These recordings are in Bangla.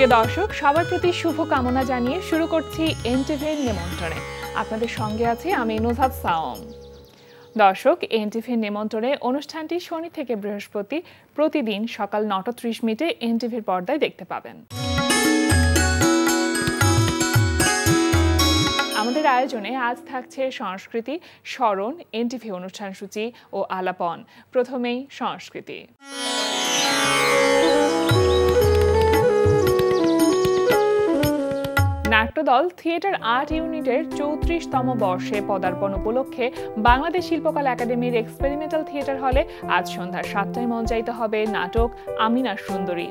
প্রিয় দর্শক, সবার প্রতি শুভকামনা জানিয়ে শুরু করছি এনটিভির নিমন্ত্রণে। আপনাদের সঙ্গে আছি আমি নুজহাত সাওম। দর্শক, এনটিভির নিমন্ত্রণে অনুষ্ঠানটি শনি থেকে বৃহস্পতি প্রতিদিন সকাল ৯:৩০ এনটিভির পর্দায় দেখতে পাবেন। আমাদের আয়োজনে আজ থাকছে সংস্কৃতি, স্মরণ, এনটিভি অনুষ্ঠান সূচি ও আলাপন। প্রথমেই সংস্কৃতি। নাট্যদল থিয়েটার আর্ট ইউনিটের ৩৪তম বর্ষে পদার্পণ উপলক্ষে বাংলাদেশ শিল্পকলা একাডেমির এক্সপেরিমেন্টাল থিয়েটার হলে আজ সন্ধ্যা ৭টায় মঞ্চায়িত হবে নাটক আমিনা সুন্দরী।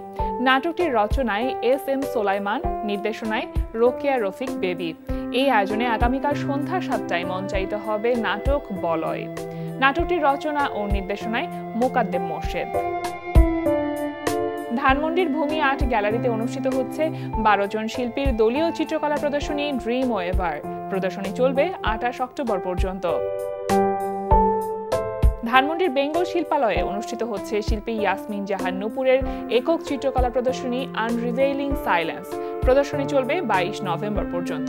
নাটকটির রচনায় এস.এম. সোলাইমান, নির্দেশনায় রোকেয়া রফিক বেবি। এই আয়োজনে আগামীকাল সন্ধ্যা ৭টায় মঞ্চায়িত হবে নাটক বলয়। নাটকটির রচনা ও নির্দেশনায় মোকাদ্দেম মোর্শেদ। ধানমন্ডির ভূমি আর্ট গ্যালারিতে অনুষ্ঠিত হচ্ছে ১২ জন শিল্পীর দলীয় চিত্রকলা প্রদর্শনী ড্রিম ওয়েভার। প্রদর্শনী চলবে ২৮ অক্টোবর পর্যন্ত। ধানমন্ডির বেঙ্গল শিল্পালয়ে অনুষ্ঠিত হচ্ছে শিল্পী ইয়াসমিন জাহান নূপুরের একক চিত্রকলা প্রদর্শনী আনরিভেইলিং সাইলেন্স। প্রদর্শনী চলবে ২২ নভেম্বর পর্যন্ত।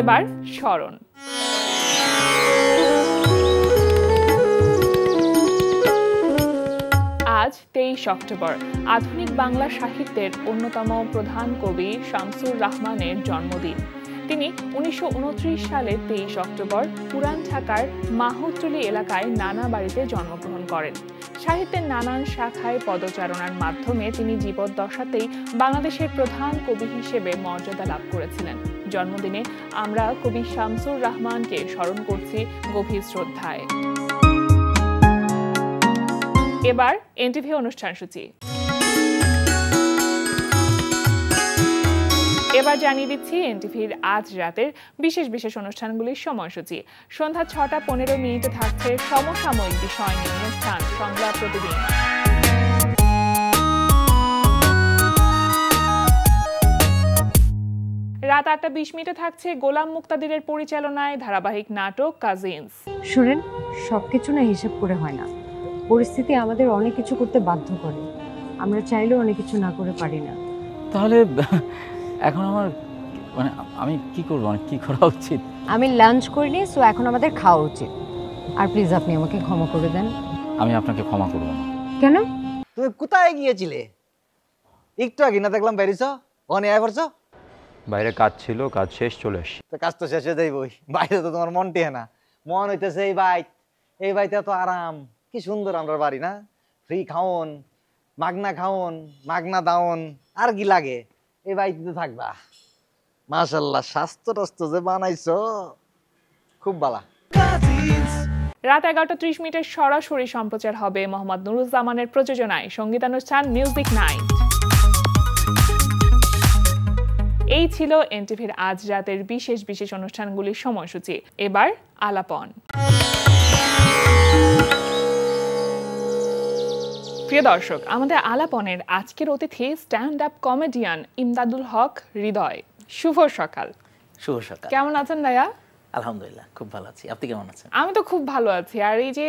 এবার স্মরণ। আজ ২৩ অক্টোবর আধুনিক বাংলা সাহিত্যের অন্যতম প্রধান কবি শামসুর রাহমানের জন্মদিন। তিনি ১৯২৯ সালের ২৩ অক্টোবর পুরান ঢাকার মাহুতটুলি এলাকায় নানা বাড়িতে জন্মগ্রহণ করেন। সাহিত্যের নানান শাখায় পদচারণার মাধ্যমে তিনি জীবদ্দশাতেই বাংলাদেশের প্রধান কবি হিসেবে মর্যাদা লাভ করেছিলেন। জন্মদিনে আমরা কবি শামসুর রাহমানকে স্মরণ করছি গভীর শ্রদ্ধায়। এবার এনটিভি অনুষ্ঠান সূচি। এবার জানিয়ে দিচ্ছি এনটিভির আজ রাতের বিশেষ বিশেষ অনুষ্ঠানগুলির সময়সূচি। সন্ধ্যা ৬টা ১৫ থাকছে সমসাময়িক বিষয় নিয়ে অনুষ্ঠান সংলাপ প্রতিদিন। রাত ৮টা ২০ থাকছে গোলাম মুক্তাদিরের পরিচালনায় ধারাবাহিক নাটক কাজিনস। শুনেন, সবকিছু না হিসাব করে হয় না। পরিস্থিতি আমাদের অনেক কিছু করতে বাধ্য করে। আমরা চাইলেও অনেক কিছু না করে পারি না। তাহলে এখন আমার আমি কি করব, কি করা উচিত? আমি লাঞ্চ করিনি, সো এখন আমাদের খাওয়া উচিত। আর প্লিজ আপনি আমাকে ক্ষমা করে দেন। আমি আপনাকে ক্ষমা করব না। কেন? তুমি কোথায় গিয়েছিলে? একটু আগে না দেখলাম বাইরেছ, ওখানে আয় পড়ছ। বাইরে কাজ ছিল, কাজ শেষ, চলে আসি। তো কাজ তো শেষ হয়ে যাইবই। বাইরে তো তোমার মন টেহে না। মন হইতেছে এই বাড়িতে এত আরাম, কি সুন্দর আমরা বাড়ি না? ফ্রি খাওন, মাগনা খাওন, মাগনা দাওন, আর কি লাগে? এই বাড়িতে তো থাকবা। মাশাআল্লাহ, স্বাস্থ্য টাস্থ্য যে বানাইছো খুব ভালো। রাত ১১টা ৩০ সরাসরি সম্প্রচার হবে মোহাম্মদ নুরুজ্জামানের প্রযোজনায় সঙ্গীতানুষ্ঠান মিউজিক নাইট। এই ছিল এনটিভির আজ রাতের বিশেষ বিশেষ অনুষ্ঠানগুলির সময়সূচি। এবার আলাপন। প্রিয় দর্শক, আমাদের আলাপনের আজকের অতিথি স্ট্যান্ড আপ কমেডিয়ান ইমদাদুল হক হৃদয়। শুভ সকাল। শুভ সকাল। কেমন আছেন ভাইয়া? আলহামদুলিল্লাহ, খুব ভালো আছি। আপনি কেমন আছেন? আমি তো খুব ভালো আছি। আর এই যে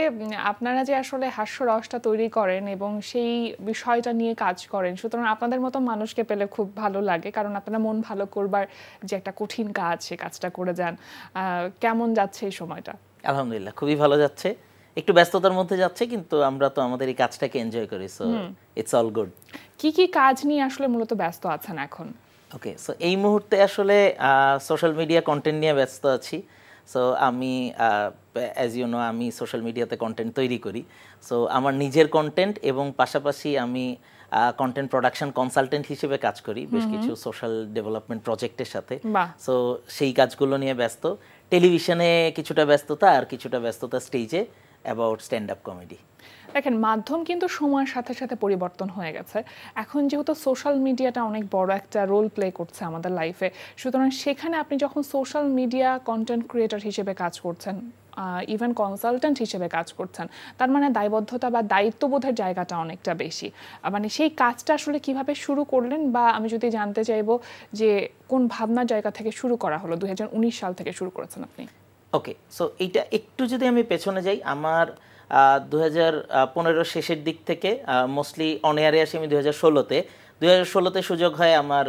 আপনারা যে আসলে হাস্যরসটা তৈরি করেন এবং সেই বিষয়টা নিয়ে কাজ করেন, সুতরাং আপনাদের মতো মানুষকে পেলে খুব ভালো লাগে, কারণ আপনারা মন ভালো করবার যে একটা কঠিন কাজ, সে কাজটা করে যান। কেমন যাচ্ছে এই সময়টা? আলহামদুলিল্লাহ, খুবই ভালো যাচ্ছে। একটু ব্যস্ততার মধ্যে যাচ্ছে, কিন্তু আমরা তো আমাদের এই কাজটাকে এনজয় করি, সো ইটস অল গুড। কি কি কাজ নিয়ে আসলে মূলত ব্যস্ত আছেন এখন? ওকে, সো এই মুহূর্তে আসলে সোশ্যাল মিডিয়া কন্টেন্ট নিয়ে ব্যস্ত আছি। সো আমি অ্যাজ ইউ নো, আমি সোশ্যাল মিডিয়াতে কন্টেন্ট তৈরি করি। সো আমার নিজের কন্টেন্ট এবং পাশাপাশি আমি কন্টেন্ট প্রোডাকশন কনসালটেন্ট হিসেবে কাজ করি বেশ কিছু সোশ্যাল ডেভেলপমেন্ট প্রজেক্টের সাথে। সো সেই কাজগুলো নিয়ে ব্যস্ত। টেলিভিশনে কিছুটা ব্যস্ততা, আর কিছুটা ব্যস্ততা স্টেজে অ্যাবাউট স্ট্যান্ড আপ কমেডি। দেখেন, মাধ্যম কিন্তু সময়ের সাথে সাথে পরিবর্তন হয়ে গেছে। এখন যেহেতু সোশ্যাল মিডিয়াটা অনেক বড় একটা রোল প্লে করছে আমাদের লাইফে, সুতরাং সেখানে আপনি যখন সোশ্যাল মিডিয়া কন্টেন্ট ক্রিয়েটর হিসেবে কাজ করছেন, ইভেন কনসালটেন্ট হিসেবে কাজ করছেন, তার মানে দায়বদ্ধতা বা দায়িত্ববোধের জায়গাটা অনেকটা বেশি। মানে সেই কাজটা আসলে কিভাবে শুরু করলেন, বা আমি যদি জানতে চাইবো যে কোন ভাবনার জায়গা থেকে শুরু করা হলো? ২০১৯ সাল থেকে শুরু করেছেন আপনি। ওকে, সো এইটা একটু যদি আমি পেছনে যাই, আমার 2015 শেষের দিক থেকে মোস্টলি অন এয়ারে আসি আমি 2016তে সুযোগ হয় আমার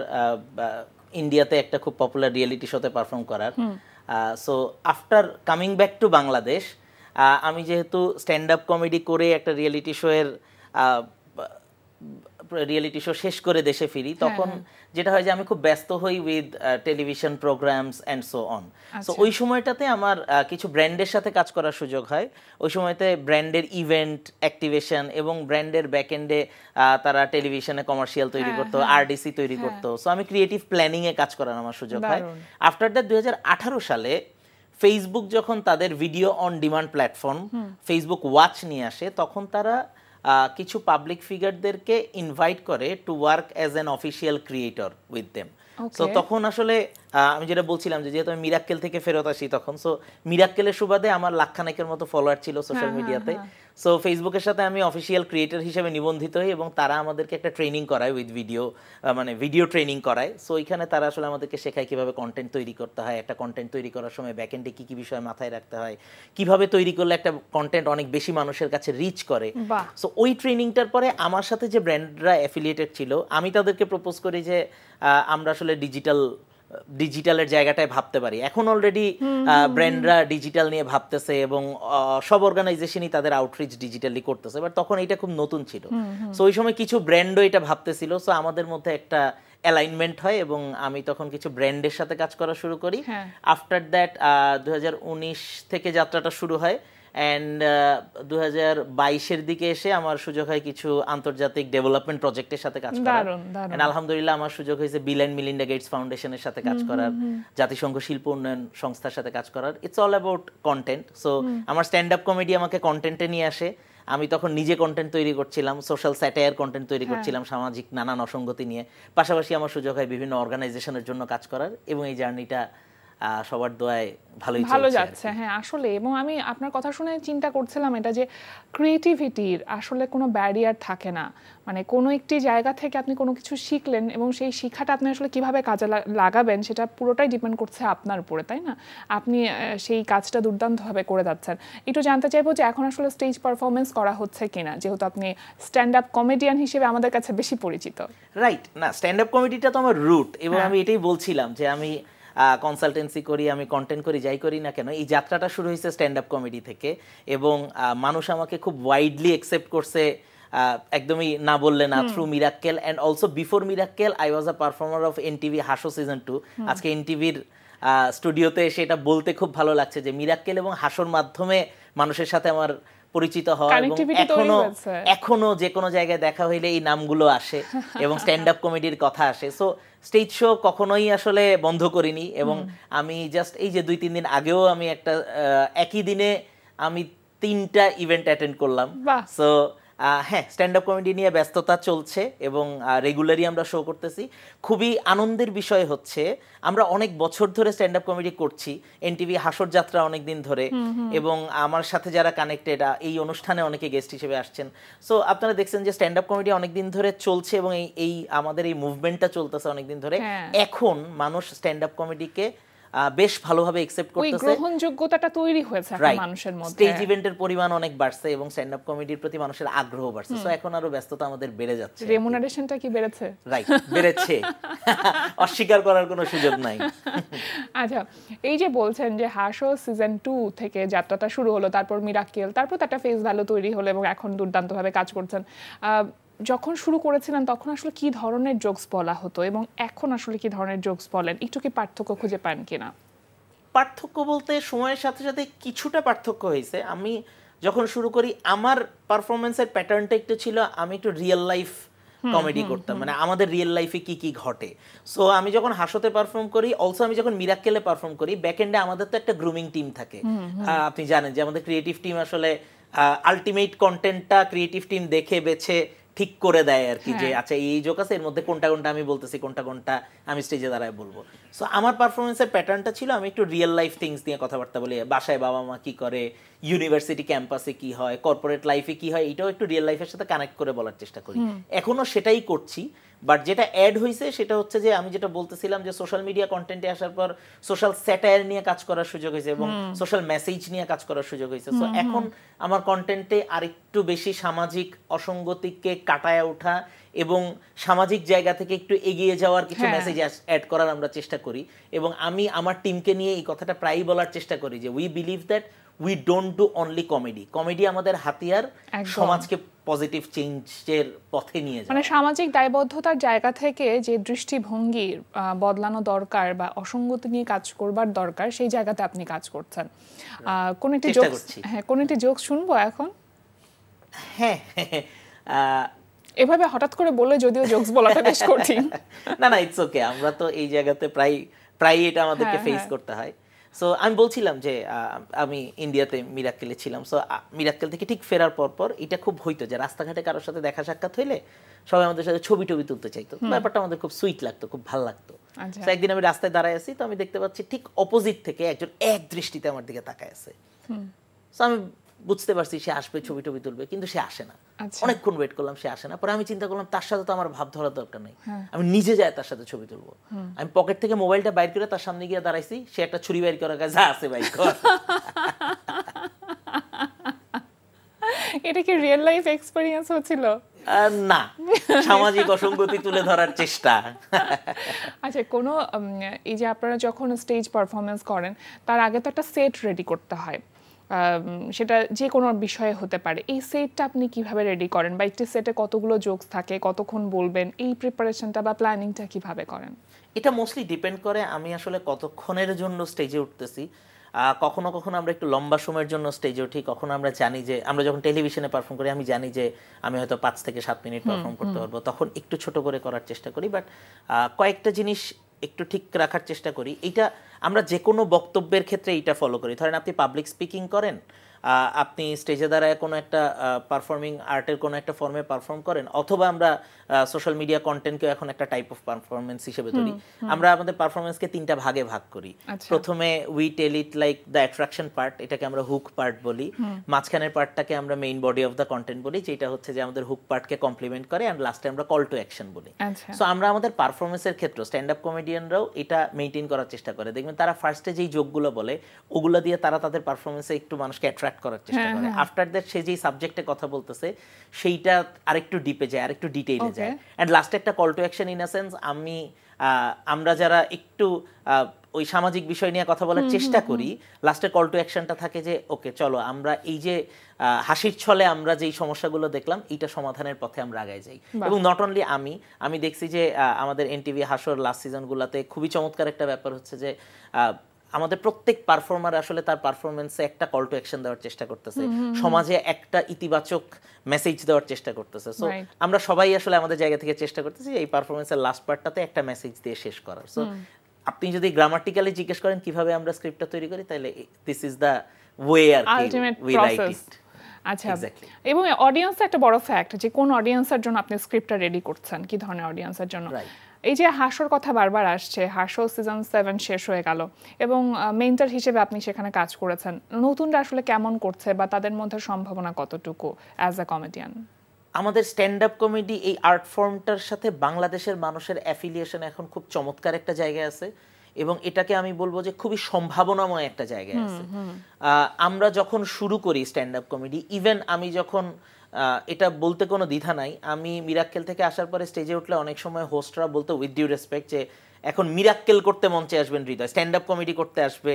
ইন্ডিয়াতে একটা খুব পপুলার রিয়েলিটি শোতে পারফর্ম করার। So after coming back to Bangladesh, আমি যেহেতু স্ট্যান্ড আপ কমেডি করে একটা রিয়েলিটি শো শেষ করে দেশে ফিরি, তখন যেটা হয় যে আমি খুব ব্যস্ত হই with television programs and so on. So ওই সময়টাতে আমার কিছু ব্র্যান্ডের সাথে কাজ করার সুযোগ হয়। ওই সময়তে ব্র্যান্ডের ইভেন্ট অ্যাক্টিভেশন এবং ব্র্যান্ডের ব্যাকএন্ডে তারা টেলিভিশনে কমার্শিয়াল তৈরি করতো, আরডিসি তৈরি করতো। সো আমি ক্রিয়েটিভ প্ল্যানিংয়ে কাজ করার আমার সুযোগ হয়। আফটার দ্যাট 2018 সালে ফেসবুক যখন তাদের video on demand platform Facebook watch নিয়ে আসে, তখন তারা কিছু পাবলিক ফিগারদেরকে ইনভাইট করে to work as an official creator with them. So তখন আসলে আমি যেটা বলছিলাম যে যেহেতু আমি মিরাক্কেল থেকে ফেরত আসি তখন, সো মিরাক্কেলের সুবাদে আমার লাখখানেকের মতো ফলোয়ার ছিল সোশ্যাল মিডিয়াতে। সো ফেসবুকের সাথে আমি অফিসিয়াল ক্রিয়েটর হিসেবে নিবন্ধিত হই এবং তারা আমাদেরকে একটা ট্রেনিং করায় উইথ ভিডিও, মানে ভিডিও ট্রেনিং করায়। সো এখানে তারা আসলে আমাদেরকে শেখায় কিভাবে কন্টেন্ট তৈরি করতে হয়, একটা কন্টেন্ট তৈরি করার সময় ব্যাকএন্ডে কি কি বিষয় মাথায় রাখতে হয়, কিভাবে তৈরি করলে একটা কন্টেন্ট অনেক বেশি মানুষের কাছে রিচ করে। সো ওই ট্রেনিংটার পরে আমার সাথে যে ব্র্যান্ডরা অ্যাফিলিয়েটেড ছিল, আমি তাদেরকে প্রপোজ করি যে আমরা আসলে ডিজিটালের জায়গাটায় ভাবতে পারি। এখন অলরেডি ব্র্যান্ডরা ডিজিটাল নিয়ে ভাবতেছে এবং সব অর্গানাইজেশনই তাদের আউটরিচ ডিজিটালি করতেছে, বাট তখন এটা খুব নতুন ছিল। সো ওই সময় কিছু ব্র্যান্ডও এটা ভাবতেছিল। সো আমাদের মধ্যে একটা অ্যালাইনমেন্ট হয় এবং আমি তখন কিছু ব্র্যান্ডের সাথে কাজ করা শুরু করি। আফটার দ্যাট 2019 থেকে যাত্রাটা শুরু হয় অ্যান্ড 2022-এর দিকে এসে আমার সুযোগ হয় কিছু আন্তর্জাতিক ডেভেলপমেন্ট প্রজেক্টের সাথে কাজ করার। আলহামদুলিল্লাহ আমার সুযোগ হয়েছে বিল অ্যান্ড মিলিন্ডা গেটস ফাউন্ডেশনের সাথে কাজ করার, জাতিসংঘ শিল্প উন্নয়ন সংস্থার সাথে কাজ করার। It's all about content. So আমার স্ট্যান্ড আপ কমেডি আমাকে কন্টেন্টে নিয়ে আসে। আমি তখন নিজে কন্টেন্ট তৈরি করছিলাম, সোশ্যাল স্যাটায়ার কন্টেন্ট তৈরি করছিলাম সামাজিক নানান অসঙ্গতি নিয়ে। পাশাপাশি আমার সুযোগ হয় বিভিন্ন অর্গানাইজেশনের জন্য কাজ করার এবং এই জার্নিটা সবার দোয়ায় ভালো যাচ্ছে। হ্যাঁ আসলে, এবং আমি আপনার কথা শুনে চিন্তা করছিলাম এটা যে ক্রিয়েটিভিটির আসলে কোনো ব্যারিয়ার থাকে না। মানে কোনো একটি জায়গা থেকে আপনি কোনো কিছু শিখলেন এবং সেই শিক্ষাটা আপনি আসলে কিভাবে কাজে লাগাবেন সেটা পুরোটাই ডিপেন্ড করছে আপনার উপরে, তাই না? আপনি সেই কাজটা দুর্দান্তভাবে করে যাচ্ছেন। একটু জানতে চাইবো যে এখন আসলে স্টেজ পারফরমেন্স করা হচ্ছে কিনা, যেহেতু আপনি স্ট্যান্ড আপ কমেডিয়ান হিসেবে আমাদের কাছে বেশি পরিচিত। রাইট, না স্ট্যান্ড আপ কমেডিটা তো আমার রুট এবং আমি এটাই বলছিলাম যে আমি কনসালটেন্সি করি, আমি কন্টেন্ট করি, যাই করি না কেন এই যাত্রাটা শুরু হয়েছে স্ট্যান্ড আপ কমেডি থেকে এবং মানুষ আমাকে খুব ওয়াইডলি অ্যাকসেপ্ট করছে, একদমই না বললে না, through Mirakkel and also before Mirakkel I was a performer of NTV Haso season 2। আজকে এনটিভির স্টুডিওতে এসে এটা বলতে খুব ভালো লাগছে যে মিরাক্কেল এবং হাসোর মাধ্যমে মানুষের সাথে আমার পরিচিত হয় এবং এখনো যে কোনো জায়গায় দেখা হইলে এই নামগুলো আসে এবং স্ট্যান্ড আপ কমেডির কথা আসে। সো স্টেজ শো কখনোই আসলে বন্ধ করিনি এবং আমি জাস্ট এই যে 2-3 দিন আগেও আমি একটা একই দিনে আমি 3টা ইভেন্ট অ্যাটেন্ড করলাম। সো হ্যাঁ, স্ট্যান্ড আপ কমেডি নিয়ে ব্যস্ততা চলছে এবং রেগুলারই আমরা শো করতেছি। খুবই আনন্দের বিষয় হচ্ছে আমরা অনেক বছর ধরে স্ট্যান্ড আপ কমেডি করছি, এনটিভি হাসর যাত্রা অনেক দিন ধরে, এবং আমার সাথে যারা কানেক্টেড এই অনুষ্ঠানে অনেকে গেস্ট হিসেবে আসছেন। সো আপনারা দেখছেন যে স্ট্যান্ড আপ কমেডি অনেক দিন ধরে চলছে এবং এই আমাদের এই মুভমেন্টটা চলতেছে অনেক দিন ধরে। এখন মানুষ স্ট্যান্ড আপ কমেডিকে বেশ ভালোভাবে অ্যাকসেপ্ট করতেছে, ওই গ্রহণযোগ্যতাটা তৈরি হয়েছে এখন মানুষের মধ্যে, স্টেজ ইভেন্টের পরিমাণ অনেক বাড়ছে এবং স্ট্যান্ড আপ কমেডির প্রতি মানুষের আগ্রহ বাড়ছে। সো এখন আরো ব্যস্ততা আমাদের বেড়ে যাচ্ছে। রেমুনারেশনটা কি বেড়েছে? রাইট, বেড়েছে, অস্বীকার করার কোনো সুযোগ নাই। আচ্ছা, এই যে বলছেন যে হাসো সিজন 2 থেকে যাত্রাটা শুরু হলো, তারপর মিরাক্কেল, তারপর একটা ফেস ভ্যালু তৈরি হলো এবং এখন দুর্দান্তভাবে কাজ করছেন। যখন শুরু করেছিলেন তখন আসলে কি ধরনের জোকস বলা হতো এবং এখন আসলে কি ধরনের জোকস বলেন, একটু কি পার্থক্য খুঁজে পান কিনা? পার্থক্য বলতে সময়ের সাথে সাথে কিছুটা পার্থক্য হয়েছে। আমি যখন শুরু করি আমার পারফরমেন্সের প্যাটার্নটা একটু ছিল, আমি একটু রিয়েল লাইফ কমেডি করতাম, মানে আমাদের রিয়েল লাইফে কি কি ঘটে। সো আমি যখন হাসোতে পারফর্ম করি, অলসো আমি যখন মিরাক্কেলে পারফর্ম করি, ব্যাকএন্ডে আমাদের তো একটা গ্রুমিং টিম থাকে। আপনি জানেন যে আমাদের ক্রিয়েটিভ টিম আসলে আলটিমেট কন্টেন্টটা ক্রিয়েটিভ টিম দেখে বেছে ঠিক করে দেয় আর কি, যে আচ্ছা এই জোক আছে, এর মধ্যে কোনটা কোনটা আমি বলতেছি, কোনটা কোনটা আমি স্টেজে দাঁড়ায় বলবো। সো আমার পারফরমেন্সের প্যাটার্নটা ছিল আমি একটু রিয়েল লাইফ থিংস নিয়ে কথাবার্তা বলি, বাসায় বাবা মা কি করে, ইউনিভার্সিটি ক্যাম্পাসে কি হয়, কর্পোরেট লাইফে কি হয়, এটাও একটু রিয়েল লাইফের সাথে কানেক্ট করে বলার চেষ্টা করি। এখনো সেটাই করছি, বাট যেটা অ্যাড হয়েছে সেটা হচ্ছে যে আমি যেটা বলতেছিলাম যে সোশ্যাল মিডিয়া কন্টেন্টে আসার পর সোশ্যাল স্যাটায়ার নিয়ে কাজ করার সুযোগ হয়েছে এবং সোশ্যাল মেসেজ নিয়ে কাজ করার সুযোগ হয়েছে। সো এখন আমার কন্টেন্টে আরেকটু বেশি সামাজিক অসঙ্গতিকে কাটায় ওঠা এবং সামাজিক জায়গা থেকে একটু এগিয়ে যাওয়ার কিছু মেসেজ অ্যাড করার আমরা চেষ্টা করি। এবং আমি আমার টিমকে নিয়ে এই কথাটা প্রায়ই বলার চেষ্টা করি যে we believe that we don't do only comedy, comedy আমাদের হাতিয়ার সমাজকে পজিটিভ চেঞ্জের পথে নিয়ে যায়। মানে সামাজিক দায়বদ্ধতার জায়গা থেকে যে দৃষ্টিভঙ্গি বদলানো দরকার বা অসঙ্গতি নিয়ে কাজ করবার দরকার সেই জায়গাতে আপনি কাজ করছেন। কোন একটি জোকস, হ্যাঁ কোন একটি জোকস শুনবো এখন? হ্যাঁ এভাবে হঠাৎ করে বলে যদিও জোকস বলাটা বেশ কঠিন। না ইটস ওকে, আমরা তো এই জায়গাতে প্রায় এটা আমাদেরকে ফেস করতে হয়। সো আমি বলছিলাম যে আমি ইন্ডিয়াতে মিরাক্কেলে ছিলাম। সো মিরাক্কেল থেকে ঠিক ফেরার পর এটা খুব হইতো যে রাস্তাঘাটে কারোর সাথে দেখা সাক্ষাৎ হইলে সবাই আমাদের সাথে ছবি তুলতে চাইতো। ব্যাপারটা আমাদের খুব সুইট লাগতো, খুব ভালো লাগতো। তো একদিন আমি রাস্তায় দাঁড়ায় আছি, তো আমি দেখতে পাচ্ছি ঠিক অপোজিট থেকে একজন এক দৃষ্টিতে আমার দিকে তাকায় আছে। সো আমি বুঝতে পারছি সে আসবে, ছবি তুলবে, কিন্তু সে আসে না। অনেকক্ষণ ওয়েট করলাম, সে আসে না। পরে আমি চিন্তা করলাম তার সাথে তো আমার ভাব ধরার দরকার নেই, আমি নিজে যাই তার সাথে ছবি তুলবো। আমি পকেট থেকে মোবাইলটা বাইর করে তার সামনে গিয়ে দাঁড়াইছি, সে একটা ছুরি বাইর করার কাছে আছে বাইর কর। এটা কি রিয়েল লাইফ এক্সপেরিয়েন্স হচ্ছিল? না, সামাজিক অসঙ্গতি তুলে ধরার চেষ্টা। আচ্ছা, কোনো এই যে আপনারা যখন স্টেজ পারফরমেন্স করেন তার আগে তো একটা সেট রেডি করতে হয়, সেটা যে কোনো বিষয়ে হতে পারে। এই সেটটা আপনি কিভাবে রেডি করেন বা একটি সেটে কতগুলো জোকস থাকে, কতক্ষণ বলবেন, এই প্রিপারেশনটা বা প্ল্যানিংটা কিভাবে করেন? এটা মোস্টলি ডিপেন্ড করে আমি আসলে কতক্ষণের জন্য স্টেজে উঠতেছি। কখনো আমরা একটু লম্বা সময়ের জন্য স্টেজে উঠি, কখনো আমরা জানি যে আমরা যখন টেলিভিশনে পারফর্ম করি আমি জানি যে আমি হয়তো 5 থেকে 7 মিনিট পারফর্ম করতে পারবো, তখন একটু ছোট করে করার চেষ্টা করি। বাট কয়েকটা জিনিস একটু ঠিক রাখার চেষ্টা করি। এইটা আমরা যে কোনো বক্তব্যের ক্ষেত্রে এইটা ফলো করি। ধরেন আপনি পাবলিক স্পিকিং করেন, আপনি স্টেজে দাঁড়ায় কোনো একটা পারফর্মিং আর্টের কোনো একটা ফর্মে পারফর্ম করেন, অথবা আমরা সোশ্যাল মিডিয়া কন্টেন্টকে এখন একটা টাইপ অফ পারফরমেন্স হিসেবে ধরি। আমরা আমাদের পারফরমেন্সকে 3টা ভাগে ভাগ করি। প্রথমে we tell it like the attraction part, এটাকে আমরা হুক পার্ট বলি। মাঝখানের পার্টটাকে আমরা main body of the content বলি, যেটা হচ্ছে যে আমাদের হুক পার্টকে কমপ্লিমেন্ট করে, অ্যান্ড লাস্টে আমরা কল টু অ্যাকশন বলি। সো আমরা আমাদের পারফরমেন্সের ক্ষেত্রে স্ট্যান্ড আপ কমেডিয়ানরাও এটা মেইনটেইন করার চেষ্টা করে। দেখবেন তারা ফার্স্টে যেই জোকগুলো বলে ওগুলো দিয়ে তারা তাদের পারফরমেন্সে একটু মানুষকে অ্যাট্রাক্ট করার চেষ্টা করে। আফটার দ্যাট সে যেই সাবজেক্টে কথা বলতেছে সেইটা আরেকটু ডিপে যায়, আরেকটু ডিটেইলে যায়, অ্যান্ড লাস্টে একটা call to action. In a sense আমরা যারা একটু ওই সামাজিক বিষয় নিয়ে কথা বলার চেষ্টা করি, লাস্টে কল টু অ্যাকশনটা থাকে যে ওকে চলো আমরা এই যে হাসির ছলে আমরা যেই সমস্যাগুলো দেখলাম এইটা সমাধানের পথে আমরা আগায় যাই। এবং নট অনলি আমি দেখছি যে আমাদের এনটিভি হাসর লাস্ট সিজনগুলোতে খুবই চমৎকার একটা ব্যাপার হচ্ছে যে আমাদের প্রত্যেক পারফর্মার আসলে তার পারফরমেন্সে একটা কল টু অ্যাকশন দেওয়ার চেষ্টা করতেছে, সমাজে একটা ইতিবাচক মেসেজ দেওয়ার চেষ্টা করতেছে। সো আমরা সবাই আসলে আমাদের জায়গা থেকে চেষ্টা করতেছি এই পারফরমেন্সের লাস্ট পার্টটাতে একটা মেসেজ দিয়ে শেষ করার। সো আপনি যদি গ্রামাটিক্যালি জিজ্ঞেস করেন কিভাবে আমরা স্ক্রিপ্টটা তৈরি করি, তাহলে দিস ইজ দ্য ওয়ে আর কি উই রাইট ইট। আচ্ছা, এবং অডিয়েন্সের একটা বড় ফ্যাক্ট যে কোন অডিয়েন্সের জন্য আপনি স্ক্রিপ্টটা রেডি করছেন, কি ধরনের অডিয়েন্সের জন্য। এই যে হাসর কথা বারবার আসছে, হাসর সিজন 7 শেষ হয়ে গেল এবং মেন্টর হিসেবে আপনি সেখানে কাজ করেছেন, নতুনরা আসলে কেমন করছে বা তাদের মধ্যে সম্ভাবনা কতটুকু অ্যাজ আ কমেডিয়ান? আমাদের স্ট্যান্ড আপ কমেডি এই আর্ট ফর্মটার সাথে বাংলাদেশের মানুষের অ্যাফিলিয়েশন এখন খুব চমৎকার একটা জায়গায় আছে, এবং এটাকে আমি বলবো যে খুবই সম্ভাবনাময় একটা জায়গায় আছে। আমরা যখন শুরু করি স্ট্যান্ড আপ কমেডি, ইভেন আমি যখন এটা বলতে কোনো দ্বিধা নাই, আমি মিরাক্কেল থেকে আসার পরে স্টেজে উঠলে অনেক সময় হোস্টরা বলতো উইথ ডিউ রেসপেক্ট যে এখন মিরাক্কেল করতে মঞ্চে আসবেন হৃদয়, স্ট্যান্ড আপ কমেডি করতে আসবে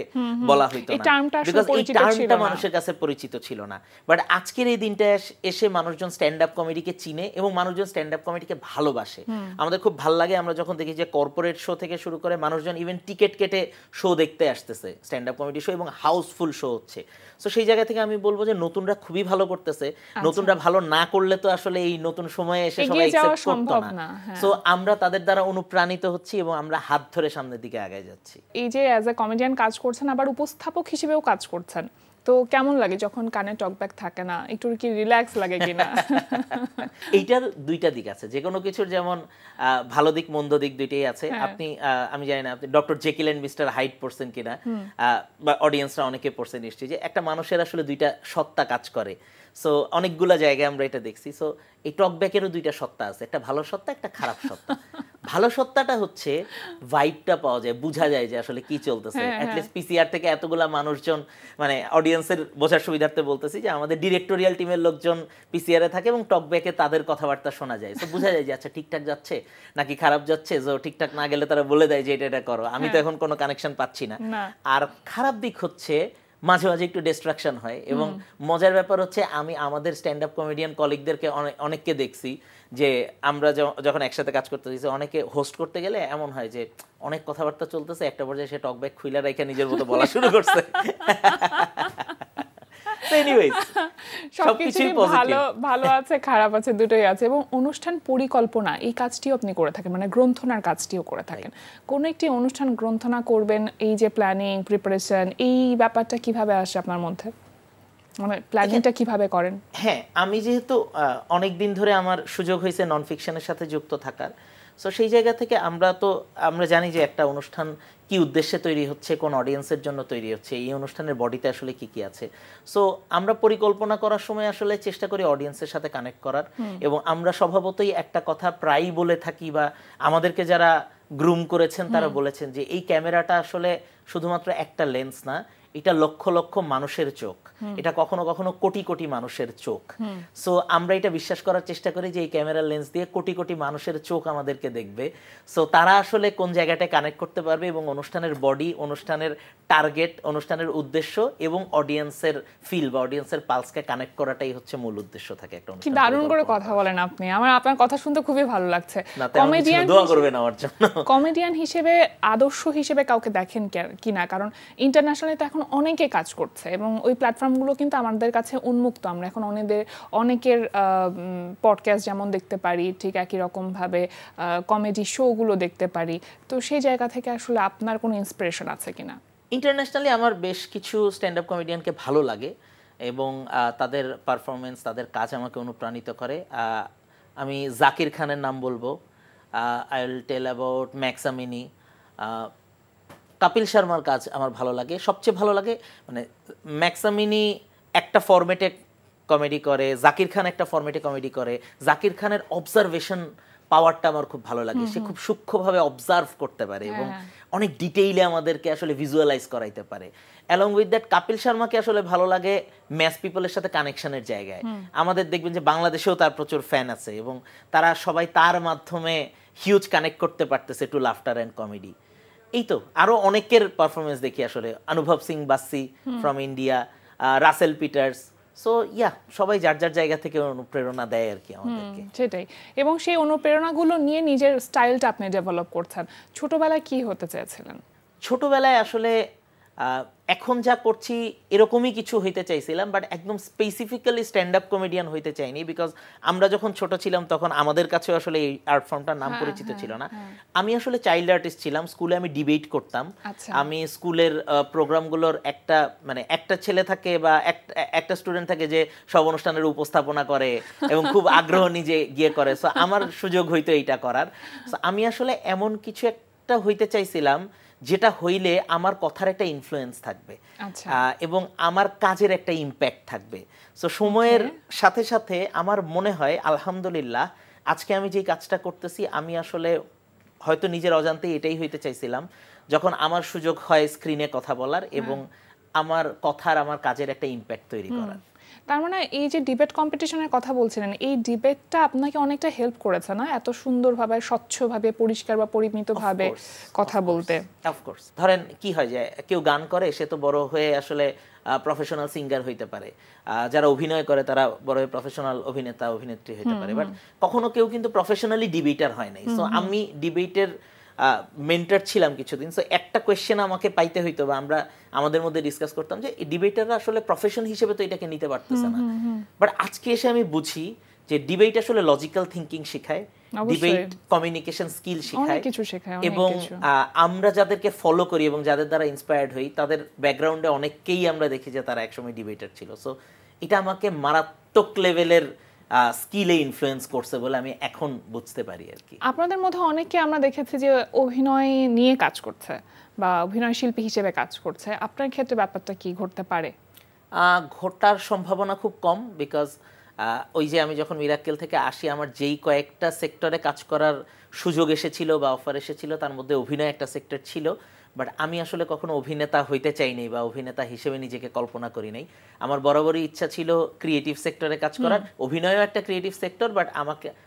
বলা হইতো না, বিকজ এই টার্মটা মানুষের কাছে পরিচিত ছিল না। বাট আজকের এই দিনটা এসে মানুষজন স্ট্যান্ড আপ কমেডিকে চিনে এবং মানুষজন স্ট্যান্ড আপ কমেডিকে ভালোবাসে। আমাদের খুব ভালো লাগে, আমরা যখন দেখি যে কর্পোরেট শো থেকে শুরু করে মানুষজন ইভেন টিকিট কেটে শো দেখতে আসতেছে, স্ট্যান্ড আপ কমেডি শো, এবং হাউসফুল শো হচ্ছে। সো সেই জায়গা থেকে আমি বলবো যে নতুনরা খুবই ভালো করতেছে। নতুনরা ভালো না করলে তো আসলে এই নতুন সময়ে এসে সবাই অ্যাকসেপ্ট করতো না। সো আমরা তাদের দ্বারা অনুপ্রাণিত হচ্ছি এবং আমরা হাত ধরে সামনের দিকে আগায় যাচ্ছি। এই যে অ্যাজ এ কমেডিয়ান কাজ করছেন, আবার উপস্থাপক হিসেবেও কাজ করছেন, তো কেমন লাগে যখন কানে টকব্যাক থাকে না, একটু কি রিল্যাক্স লাগে কিনা? এইটার দুইটা দিক আছে, যে কোনো কিছুর যেমন ভালো দিক মন্দ দিক দুইটাই আছে। আপনি আমি জানি না আপনি doctor Jekyll and mister Hyde পড়ছেন কিনা, বা অডিয়েন্সরা অনেকে পড়ছে নিশ্চয়ই, যে একটা মানুষের আসলে দুইটা সত্তা কাজ করে। সো অনেকগুলা জায়গায় আমরা এটা দেখছি। সো এই টকব্যাকেরও দুইটা সত্তা আছে, একটা ভালো সত্তা, একটা খারাপ সত্তা। ভালো সত্তাটা হচ্ছে ভাইবটা পাওয়া যায়, বোঝা যায় যে আসলে কি চলতেছে। অ্যাটলিস্ট পিসিআর থেকে এতগুলা মানুষজন, মানে অডিয়েন্সের বোঝার সুবিধার্থে বলতেছি যে আমাদের ডিরেক্টোরিয়াল টিমের লোকজন পিসিআর এ থাকে এবং টকব্যাকে তাদের কথাবার্তা শোনা যায়। সো বোঝা যায় যে আচ্ছা ঠিকঠাক যাচ্ছে নাকি খারাপ যাচ্ছে। যে ঠিকঠাক না গেলে তারা বলে দেয় যে এটা করো, আমি তো এখন কোনো কানেকশন পাচ্ছি না। আর খারাপ দিক হচ্ছে মাঝে মাঝে একটু ডিস্ট্রাকশন হয়। এবং মজার ব্যাপার হচ্ছে আমি আমাদের স্ট্যান্ড আপ কমেডিয়ান কলিগদেরকে অনেককে দেখছি যে আমরা যখন একসাথে কাজ করতে দিয়েছি, অনেকে হোস্ট করতে গেলে এমন হয় যে অনেক কথাবার্তা চলতেছে, একটা পর্যায়ে সে টকব্যাক খুইলা রাইখা নিজের মতো বলা শুরু করছে। সবকিছুই ভালো আছে, খারাপ আছে, দুটোই আছে। এবং অনুষ্ঠান পরিকল্পনা এই কাজটিও আপনি করে থাকেন, মানে গ্রন্থনার কাজটিও করে থাকেন। কোন একটি অনুষ্ঠান গ্রন্থনা করবেন, এই যে প্ল্যানিং প্রিপারেশন, এই ব্যাপারটা কিভাবে আসে আপনার মধ্যে, মানে প্ল্যানিংটা কিভাবে করেন? হ্যাঁ, আমি যেহেতু অনেক দিন ধরে আমার সুযোগ হয়েছে নন ফিকশনের সাথে যুক্ত থাকার, সো সেই জায়গা থেকে আমরা জানি যে একটা অনুষ্ঠান কি উদ্দেশ্যে তৈরি হচ্ছে, কোন অডিয়েন্সের জন্য তৈরি হচ্ছে, এই অনুষ্ঠানের বডিতে আসলে কি কি আছে। সো আমরা পরিকল্পনা করার সময় আসলে চেষ্টা করি অডিয়েন্সের সাথে কানেক্ট করার। এবং আমরা স্বভাবতই একটা কথা প্রায়ই বলে থাকি, বা আমাদেরকে যারা গ্রুম করেছেন তারা বলেছেন যে এই ক্যামেরাটা আসলে শুধুমাত্র একটা লেন্স না, এটা লক্ষ লক্ষ মানুষের চোখ, এটা কখনো কখনো কোটি কোটি মানুষের চোখ। সো আমরা এটা বিশ্বাস করার চেষ্টা করি যে এই ক্যামেরার লেন্স দিয়ে কোটি কোটি মানুষের চোখ আমাদেরকে দেখবে। সো তারা আসলে কোন জায়গাটায় কানেক্ট করতে পারবে, এবং অনুষ্ঠানের বডি, অনুষ্ঠানের টার্গেট, অনুষ্ঠানের উদ্দেশ্য এবং অডিয়েন্সের ফিল বা অডিয়েন্সের পালসকে কানেক্ট করাটাই হচ্ছে মূল উদ্দেশ্য থাকে একটা অনুষ্ঠান। কি দারুণ করে কথা বলেন আপনি, আমার আপনার কথা শুনতে খুবই ভালো লাগছে। কমেডিয়ান দোয়া করবেন আমার জন্য। কমেডিয়ান হিসেবে আদর্শ হিসেবে কাউকে দেখেন কিনা? কারণ ইন্টারন্যাশনালি তো এখন অনেকে কাজ করছে এবং ওই প্ল্যাটফর্মগুলো কিন্তু আমাদের কাছে উন্মুক্ত। আমরা এখন অনেকের পডকাস্ট যেমন দেখতে পারি, ঠিক একই রকমভাবে কমেডি শোগুলো দেখতে পারি। তো সেই জায়গা থেকে আসলে আপনার কোনো ইন্সপিরেশন আছে কিনা? ইন্টারন্যাশনালি আমার বেশ কিছু স্ট্যান্ড আপ কমেডিয়ানকে ভালো লাগে এবং তাদের পারফরমেন্স, তাদের কাজ আমাকে অনুপ্রাণিত করে। আমি জাকির খানের নাম বলবো, I will tell about Max Amini. Kapil শর্মার কাজ আমার ভালো লাগে, সবচেয়ে ভালো লাগে। মানে ম্যাক্স আমিনি একটা ফরম্যাটে কমেডি করে, জাকির খান একটা ফরম্যাটে কমেডি করে। জাকির খানের অবজারভেশন পাওয়ারটা আমার খুব ভালো লাগে, সে খুব সূক্ষ্মভাবে অবজার্ভ করতে পারে এবং অনেক ডিটেইলে আমাদেরকে আসলে ভিজুয়ালাইজ করাইতে পারে। অ্যালং উইথ দ্যাট কপিল শর্মাকে আসলে ভালো লাগে ম্যাস পিপলের সাথে কানেকশনের জায়গায়। আমাদের দেখবেন যে বাংলাদেশেও তার প্রচুর ফ্যান আছে এবং তারা সবাই তার মাধ্যমে হিউজ কানেক্ট করতে পারতেছে টু লাফটার অ্যান্ড কমেডি। এই তো আরো অনেকের পারফরমেন্স দেখি আসলে, Anubhav Singh Bassi from India, Russell Peters. So সবাই যার যার জায়গা থেকে অনুপ্রেরণা দেয় আর কি আমাদেরকে। সেটাই, এবং সেই অনুপ্রেরণাগুলো নিয়ে নিজের স্টাইলটা আপনি ডেভেলপ করছেন। ছোটবেলায় কি হতে চেয়েছিলেন? ছোটবেলায় আসলে এখন যা করছি এরকমই কিছু হইতে চাইছিলাম, বাট একদম স্পেসিফিক্যালি স্ট্যান্ড আপ কমেডিয়ান হইতে চাইনি। বিকজ আমরা যখন ছোট ছিলাম তখন আমাদের কাছে আসলে এই আর্ট ফর্মটার নাম পরিচিত ছিল না। আমি আসলে চাইল্ড আর্টিস্ট ছিলাম, স্কুলে আমি ডিবেট করতাম। আমি স্কুলের প্রোগ্রামগুলোর একটা ছেলে থাকে বা একটা স্টুডেন্ট থাকে যে সব অনুষ্ঠানের উপস্থাপনা করে এবং খুব আগ্রহ নিজে গিয়ে করে। সো আমার সুযোগ হইতো এইটা করার। সো আমি আসলে এমন কিছু একটা হইতে চাইছিলাম যেটা হইলে আমার কথার একটা ইনফ্লুয়েন্স থাকবে এবং আমার কাজের একটা ইম্প্যাক্ট থাকবে। সো সময়ের সাথে সাথে আমার মনে হয় আলহামদুলিল্লাহ আজকে আমি যে কাজটা করতেছি, আমি আসলে হয়তো নিজের অজান্তেই এটাই হইতে চাইছিলাম। যখন আমার সুযোগ হয় স্ক্রিনে কথা বলার এবং আমার কথার, আমার কাজের একটা ইম্প্যাক্ট তৈরি করার। তার মানে এই যে ডিবেট কম্পিটিশনের কথা বলছিলেন, এই ডিবেটটা আপনাকে অনেকটা হেল্প করেছে না, এত সুন্দরভাবে, স্বচ্ছভাবে, পরিষ্কার বা পরিমিতভাবে কথা বলতে? অফকোর্স, ধরেন কি হয় যে কেউ গান করে সে তো বড় হয়ে আসলে প্রফেশনাল সিঙ্গার হইতে পারে, যারা অভিনয় করে তারা বড় হয়ে প্রফেশনাল অভিনেতা অভিনেত্রী হইতে পারে, বাট কখনো কেউ কিন্তু প্রফেশনালি ডিবেটার হয় নাই। সো আমি ডিবেটের মেন্টর ছিলাম কিছুদিন। সো একটা কোয়েশ্চেন আমাকে পাইতে হইতো বা আমরা আমাদের মধ্যে ডিসকাস করতাম যে ডিবেটাররা আসলে প্রফেশন হিসেবে তো এটাকে নিতে পারতেছে না। বাট আজকে এসে আমি বুঝি যে ডিবেট আসলে লজিক্যাল থিঙ্কিং শেখায়, ডিবেট কমিউনিকেশন স্কিল শেখায় এবং আমরা যাদেরকে ফলো করি এবং যাদের দ্বারা ইন্সপায়ার্ড হই তাদের ব্যাকগ্রাউন্ডে অনেককেই আমরা দেখি যে তারা একসময় ডিবেটার ছিল। সো এটা আমাকে মারাত্মক লেভেলের স্কিলে ইনফ্লুয়েন্স করছে বলে আমি এখন বুঝতে পারি আর কি। আপনাদের মধ্যে অনেকে আমরা দেখেছি যে অভিনয় নিয়ে কাজ করছে বা অভিনয় শিল্পী হিসেবে কাজ করছে, আপনার ক্ষেত্রে ব্যাপারটা কি ঘটতে পারে? ঘটার সম্ভাবনা খুব কম, বিকজ ওই যে আমি যখন মিরাক্কেল থেকে আসি আমার যেই কয়েকটা সেক্টরে কাজ করার সুযোগ এসেছিল বা অফার এসেছিল তার মধ্যে অভিনয় একটা সেক্টর ছিল, বাট আমি আসলে কখনো অভিনেতা হইতে চাইনি বা অভিনেতা হিসেবে নিজেকে কল্পনা করি নাই। আমার বরাবরই ইচ্ছা ছিল ক্রিয়েটিভ সেক্টরে কাজ করার। অভিনয়ও একটা ক্রিয়েটিভ সেক্টর, বাট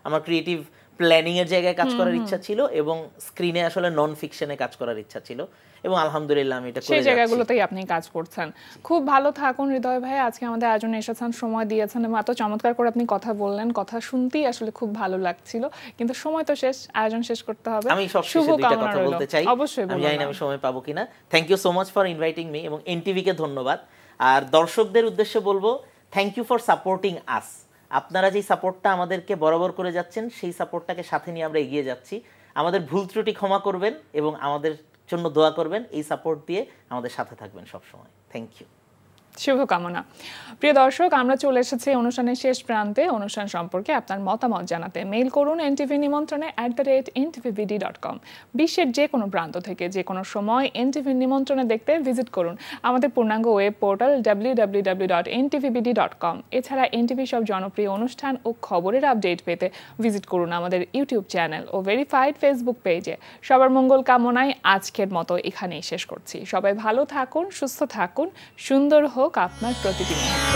আমার ক্রিয়েটিভ প্ল্যানিং এর জায়গায় কাজ করার ইচ্ছা ছিল এবং স্ক্রিনে আসলে নন ফিকশনে কাজ করার ইচ্ছা ছিল, এবং আলহামদুলিল্লাহ আমি এটা করে যাচ্ছি। সেই জায়গাগুলোতেই আপনি কাজ করছেন। খুব ভালো থাকুন হৃদয় ভাই, আজকে আমাদের আয়োজনে এসেছেন, সময় দিয়েছেন এবং এত চমৎকার করে আপনি কথা বললেন, কথা শুনতেই আসলে খুব ভালো লাগছিল। কিন্তু সময় তো শেষ, আয়োজন শেষ করতে হবে। আমি সবশেষে দুইটা কথা বলতে চাই, অবশ্যই আমি জানি না আমি সময় পাবো কিনা। Thank you so much for inviting me, এবং এনটিভি কে ধন্যবাদ। আর দর্শকদের উদ্দেশ্যে বলবো thank you for supporting us. আপনারা যেই সাপোর্টটা আমাদেরকে বরাবর করে যাচ্ছেন সেই সাপোর্টটাকে সাথে নিয়ে আমরা এগিয়ে যাচ্ছি। আমাদের ভুল ত্রুটি ক্ষমা করবেন এবং আমাদের জন্য দোয়া করবেন, এই সাপোর্ট দিয়ে আমাদের সাথে থাকবেন সবসময়। থ্যাংক ইউ, শুভকামনা। প্রিয় দর্শক, আমরা চলে এসেছি অনুষ্ঠানের শেষ প্রান্তে। অনুষ্ঠান সম্পর্কে আপনার মতামত জানাতে মেইল করুন ntvnimontrone@ntvbd.com। বিশ্বের যে কোনো প্রান্ত থেকে যে কোনো সময় এনটিভি নিমন্ত্রণে দেখতে ভিজিট করুন আমাদের পূর্ণাঙ্গ ওয়েব পোর্টাল www.ntvbd.com। এছাড়া এনটিভি সব জনপ্রিয় অনুষ্ঠান ও খবরের আপডেট পেতে ভিজিট করুন আমাদের ইউটিউব চ্যানেল ও ভেরিফাইড ফেসবুক পেজে। সবার মঙ্গল কামনায় আজকের মতো এখানেই শেষ করছি। সবাই ভালো থাকুন, সুস্থ থাকুন, সুন্দর হোক আপনার প্রতিটি মুহূর্ত।